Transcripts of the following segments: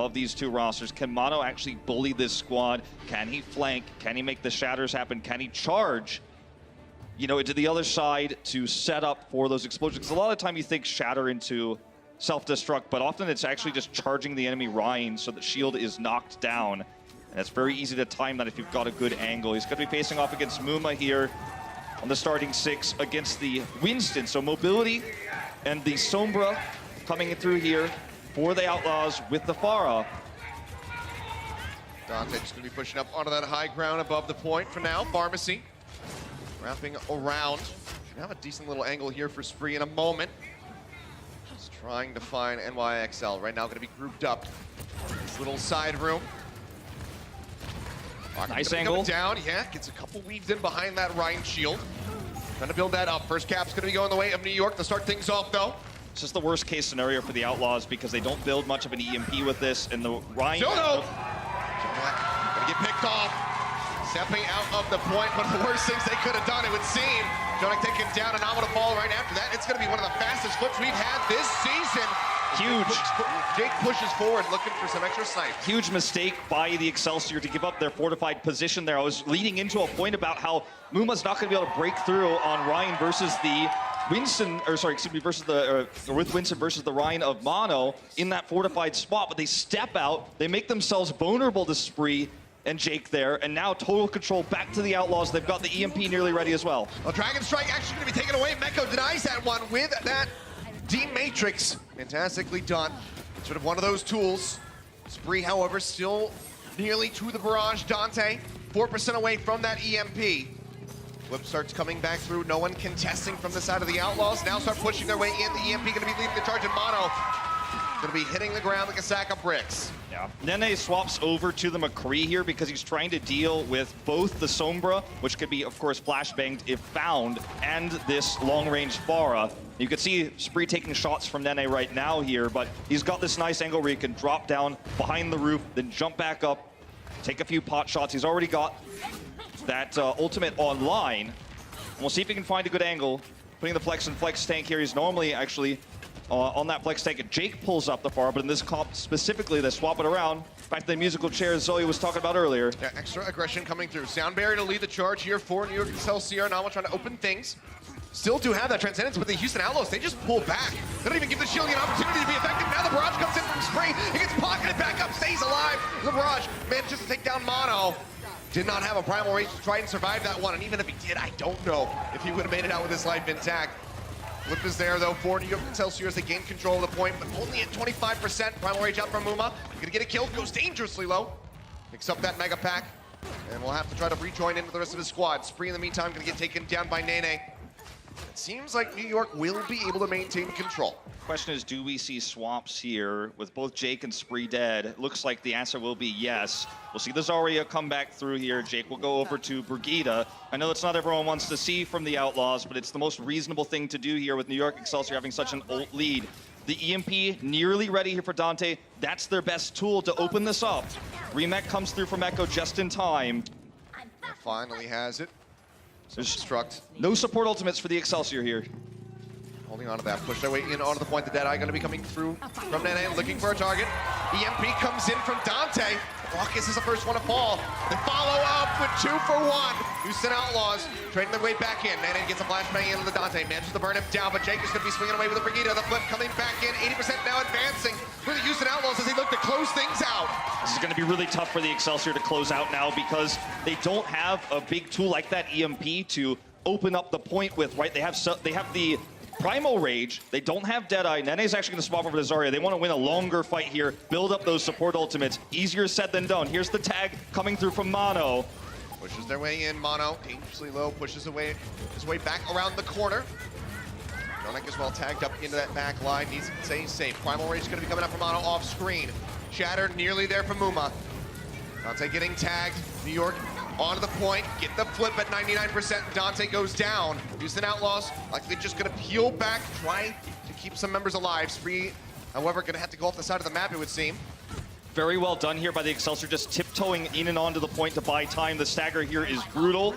of these two rosters. Can Mono actually bully this squad? Can he flank? Can he make the shatters happen? Can he charge, you know, into the other side to set up for those explosions? Because a lot of the time you think shatter into self-destruct, but often it's actually just charging the enemy Ryan so that shield is knocked down. And it's very easy to time that if you've got a good angle. He's going to be facing off against Muma here on the starting 6 against the Winston. So mobility and the Sombra coming through here for the Outlaws with the Pharah. Dante just going to be pushing up onto that high ground above the point for now. Pharmacy wrapping around. Should have a decent little angle here for Spree in a moment. Just trying to find NYXL. Right now going to be grouped up. This little side room. Nice angle. Down, yeah, gets a couple weaves in behind that Ryan shield. Trying to build that up. First cap's going to be going the way of New York to start things off, though. It's just the worst case scenario for the Outlaws because they don't build much of an EMP with this, and the Ryan... Gonna get picked off. Stepping out of the point, but the worst things they could have done, it would seem. Jonik taking down, and Nominal fall right after that. It's going to be one of the fastest flips we've had this season. Huge. Jake pushes forward, looking for some extra snipes. Huge mistake by the Excelsior to give up their fortified position there. I was leading into a point about how Muma's not going to be able to break through on Ryan versus the Winston, or sorry, excuse me, versus the, with Winston versus the Ryan of Mono in that fortified spot, but they step out, they make themselves vulnerable to Spree and Jake there, and now total control back to the Outlaws. They've got the EMP nearly ready as well. Well, Dragon Strike actually going to be taken away. Meko denies that one with that D-Matrix. Fantastically done. Sort of one of those tools. Spree, however, still nearly to the barrage. Dante, 4% away from that EMP. Flip starts coming back through. No one contesting from the side of the Outlaws. Now start pushing their way in. The EMP going to be leading the charge in Mono. Going to be hitting the ground like a sack of bricks. Yeah. Nene swaps over to the McCree here because he's trying to deal with both the Sombra, which could be, of course, flashbanged if found, and this long-range Pharah. You can see Spree taking shots from Nene right now here, but he's got this nice angle where he can drop down behind the roof, then jump back up, take a few pot shots. He's already got that ultimate online. And we'll see if he can find a good angle. Putting the flex and flex tank here. He's normally actually on that flex tank. Jake pulls up the Pharah, but in this comp specifically, they swap it around. Back to the musical chairs Zoe was talking about earlier. Yeah, extra aggression coming through. Sound Barrier to lead the charge here for New York Excelsior. Now we're trying to open things. Still do have that Transcendence, but the Houston Outlaws, they just pull back. They don't even give the Shield an opportunity to be effective. Now the barrage comes in from Spree. He gets pocketed back up, stays alive. The barrage manages to take down Mono. Did not have a primal rage to try and survive that one, and even if he did, I don't know if he would have made it out with his life intact. Flip is there, though, for New York Excelsior as they gain control of the point, but only at 25%. Primal Rage out from Muma. Gonna get a kill, goes dangerously low. Picks up that Mega Pack, and we'll have to try to rejoin into the rest of his squad. Spree, in the meantime, gonna get taken down by Nene. It seems like New York will be able to maintain control. Question is, do we see swaps here with both Jake and Spree dead? It looks like the answer will be yes. We'll see the Zarya come back through here. Jake will go over to Brigida. I know that's not everyone wants to see from the Outlaws, but it's the most reasonable thing to do here with New York Excelsior having such an ult lead. The EMP nearly ready here for Dante. That's their best tool to open this up. Remech comes through from Echo just in time. Finally has it. Destruct. No support ultimates for the Excelsior here. Holding on to that, push their way in onto the point. The Deadeye going to be coming through from Nene, looking for a target. EMP comes in from Dante. Raucus is the first one to fall. They follow up with 2 for 1. Houston Outlaws trading their way back in. Nene gets a flashbang into the Dante, manages to burn him down, but Jake is going to be swinging away with the Brigida. The flip coming back in, 80% now advancing for the Houston Outlaws as they look to close things out. This is going to be really tough for the Excelsior to close out now because they don't have a big tool like that EMP to open up the point with, right? They have the Primal Rage. They don't have Deadeye. Nene's actually going to swap over to Zarya. They want to win a longer fight here, build up those support ultimates. Easier said than done. Here's the tag coming through from Mono. Pushes their way in. Mono, dangerously low, pushes his way back around the corner. Jonik is well tagged up into that back line. Needs to stay safe. Primal Rage is going to be coming up from Mono off screen. Shattered nearly there for Muma. Dante getting tagged. New York onto the point, get the flip at 99%. Dante goes down. Houston Outlaws likely just gonna peel back, try to keep some members alive. Spree, however, gonna have to go off the side of the map, it would seem. Very well done here by the Excelsior, just tiptoeing in and onto the point to buy time. The stagger here is brutal.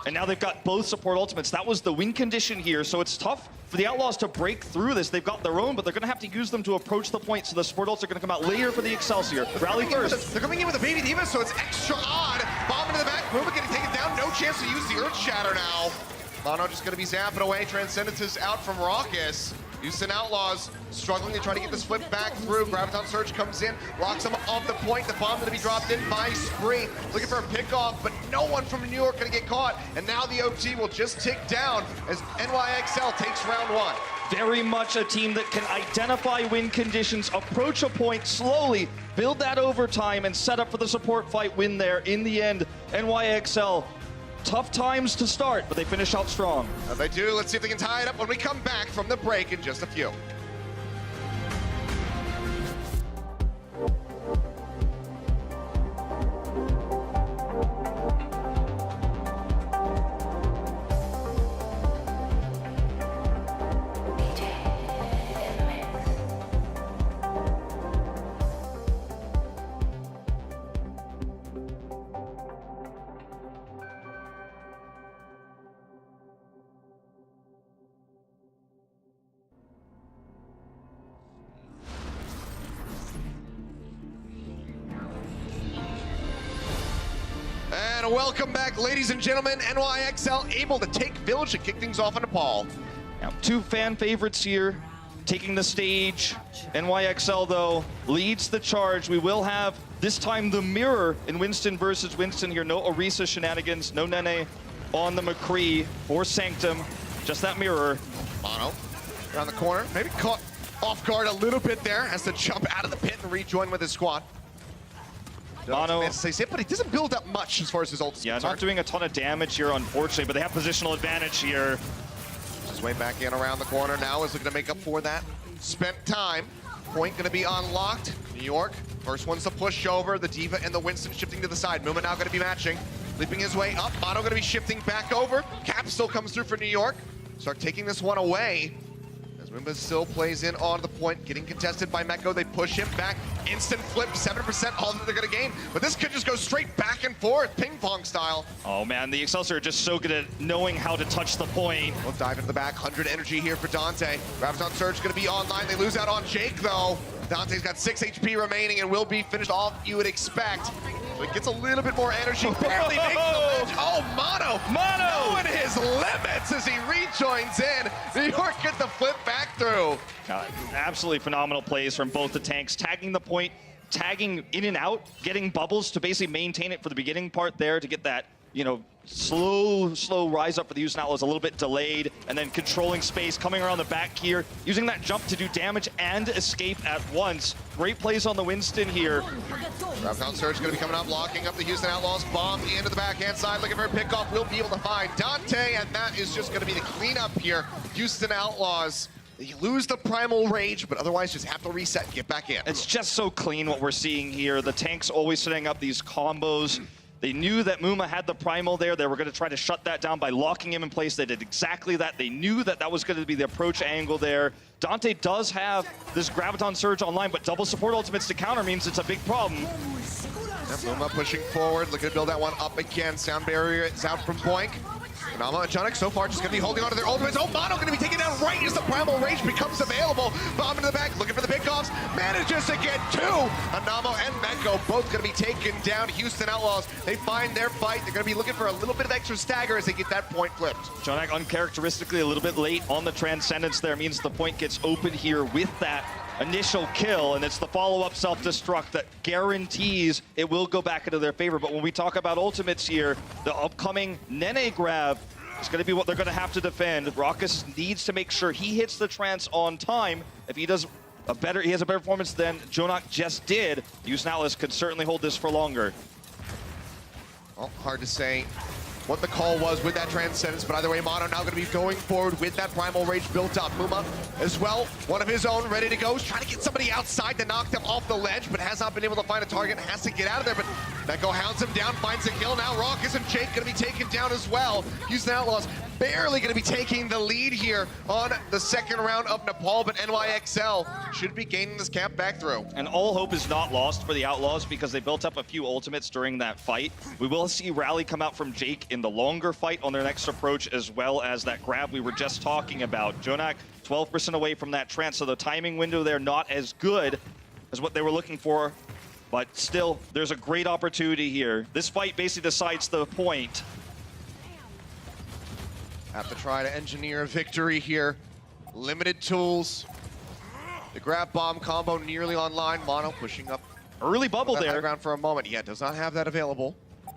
And now they've got both support ultimates. That was the win condition here, so it's tough for the Outlaws to break through this. They've got their own, but they're going to have to use them to approach the point, so the support ults are going to come out later for the Excelsior. Rally first. They're coming in with a baby diva, so it's extra odd. Bomb into the back, Muma getting taken down. No chance to use the Earth Shatter now. Mono just going to be zapping away. Transcendence is out from Raucus. Houston Outlaws struggling to try to get this flip back through. Graviton Surge comes in, locks him off the point. The bomb going to be dropped in by Spree. Looking for a pickoff, but no one from New York going to get caught. And now the OT will just tick down as NYXL takes round one. Very much a team that can identify win conditions, approach a point slowly, build that overtime, and set up for the support fight win there. In the end, NYXL, tough times to start, but they finish out strong. They do. Let's see if they can tie it up when we come back from the break in just a few. And welcome back, ladies and gentlemen. NYXL able to take Village and kick things off on Nepal. Now, two fan favorites here taking the stage. NYXL, though, leads the charge. We will have, this time, the mirror in Winston versus Winston here. No Orisa shenanigans, no Nene on the McCree for Sanctum. Just that mirror. Mono around the corner. Maybe caught off guard a little bit there. Has to jump out of the pit and rejoin with his squad. Mono, but he doesn't build up much as far as his ult is concerned. not doing a ton of damage here, unfortunately, but they have positional advantage here. His way back in around the corner now is looking to make up for that spent time. Point going to be unlocked. New York, first one's the push over. The Diva and the Winston shifting to the side. Muma now going to be matching. Leaping his way up. Mono going to be shifting back over. Cap still comes through for New York. Start taking this one away. As Muma still plays in on the point, getting contested by Meko. They push him back. Instant flip, 7% all that they're going to gain. But this could just go straight back and forth, ping pong style. Oh man, the Excelsior are just so good at knowing how to touch the point. We'll dive into the back. 100 energy here for Dante. Graviton Surge going to be online. They lose out on Jake though. Dante's got 6 HP remaining and will be finished off, you would expect. So he gets a little bit more energy. Barely makes the ledge. Oh, Mono! Knowing his limits as he rejoins in. New York get the flip back through. Absolutely phenomenal plays from both the tanks. Tagging the point, tagging in and out, getting bubbles to basically maintain it for the beginning part there to get that, you know, slow rise up for the Houston Outlaws, a little bit delayed, and then controlling space, coming around the back here, using that jump to do damage and escape at once. Great plays on the Winston here. Graviton Surge going to be coming up, locking up the Houston Outlaws. Bomb into the backhand side, looking for a pickoff. Will be able to find Dante, and that is just going to be the cleanup here. Houston Outlaws, they lose the Primal Rage, but otherwise just have to reset and get back in. It's just so clean what we're seeing here. The tanks always setting up these combos. They knew that Muma had the Primal there. They were going to try to shut that down by locking him in place. They did exactly that. They knew that that was going to be the approach angle there. Dante does have this Graviton Surge online, but double support ultimates to counter means it's a big problem. Muma pushing forward, looking to build that one up again. Sound barrier is out from Boink. Anama and Chunuk so far just going to be holding on to their ultimates. Oh, Mono going to be taken down right as the Primal Rage becomes available. Bomb into the back, looking for the pickoffs. Manages to get two. Anamo and Meko both going to be taken down. Houston Outlaws, they find their fight. They're going to be looking for a little bit of extra stagger as they get that point flipped. Chunuk uncharacteristically a little bit late on the Transcendence there. Means the point gets open here with that initial kill, and it's the follow-up self-destruct that guarantees it will go back into their favor. But when we talk about ultimates here, the upcoming Nene grab is going to be what they're going to have to defend. Raucus needs to make sure he hits the trance on time. If he does he has a better performance than Jonak just did, Houston Outlaws could certainly hold this for longer. Well, hard to say what the call was with that Transcendence, but either way, Mono now going to be going forward with that Primal Rage built up. Muma as well, one of his own, ready to go. He's trying to get somebody outside to knock them off the ledge, but has not been able to find a target, has to get out of there, but Meko hounds him down, finds a kill. Now Raucus and Jake going to be taken down as well. Houston Outlaws barely going to be taking the lead here on the second round of Nepal, but NYXL should be gaining this camp back through. And all hope is not lost for the Outlaws because they built up a few ultimates during that fight. We will see Rally come out from Jake in the longer fight on their next approach, as well as that grab we were just talking about. Jonak 12% away from that trance, so the timing window there not as good as what they were looking for. But still, there's a great opportunity here. This fight basically decides the point. Have to try to engineer a victory here. Limited tools. The grab bomb combo nearly online. Mono pushing up. Early bubble there. Ground for a moment. Yeah, does not have that available.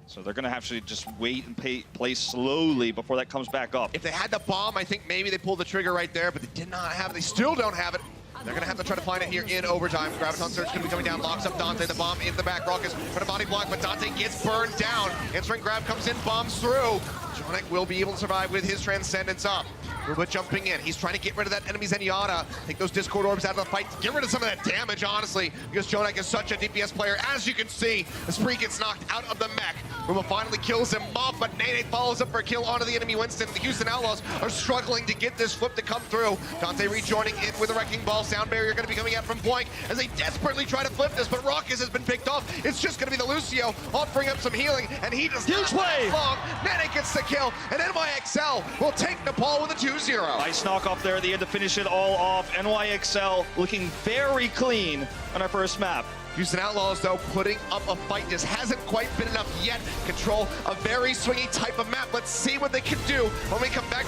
So they're going to have to just wait and play slowly before that comes back up. If they had the bomb, I think maybe they pulled the trigger right there, but they did not have it. They still don't have it. They're going to have to try to find it here in overtime. Graviton Surge going to be coming down, locks up Dante. The bomb in the back. Raucus for the body block, but Dante gets burned down. Answering grab comes in, bombs through. Jonak will be able to survive with his Transcendence up. Ruba jumping in. He's trying to get rid of that enemy Zenyatta. Take those Discord orbs out of the fight. Get rid of some of that damage, honestly, because Jonak is such a DPS player. As you can see, the Spree gets knocked out of the mech. Ruba finally kills him off, but Nene follows up for a kill onto the enemy Winston. The Houston Outlaws are struggling to get this flip to come through. Dante rejoining in with a Wrecking Ball. Sound barrier going to be coming out from Boink as they desperately try to flip this, but Raucus has been picked off. It's just going to be the Lucio offering up some healing, and he does not last long. Nene gets the kill, and NYXL will take Nepal with a 2-0. Nice knock off there at the end to finish it all off. NYXL looking very clean on our first map. Houston Outlaws, though, putting up a fight. Just hasn't quite been enough yet. Control a very swingy type of map. Let's see what they can do when we come back.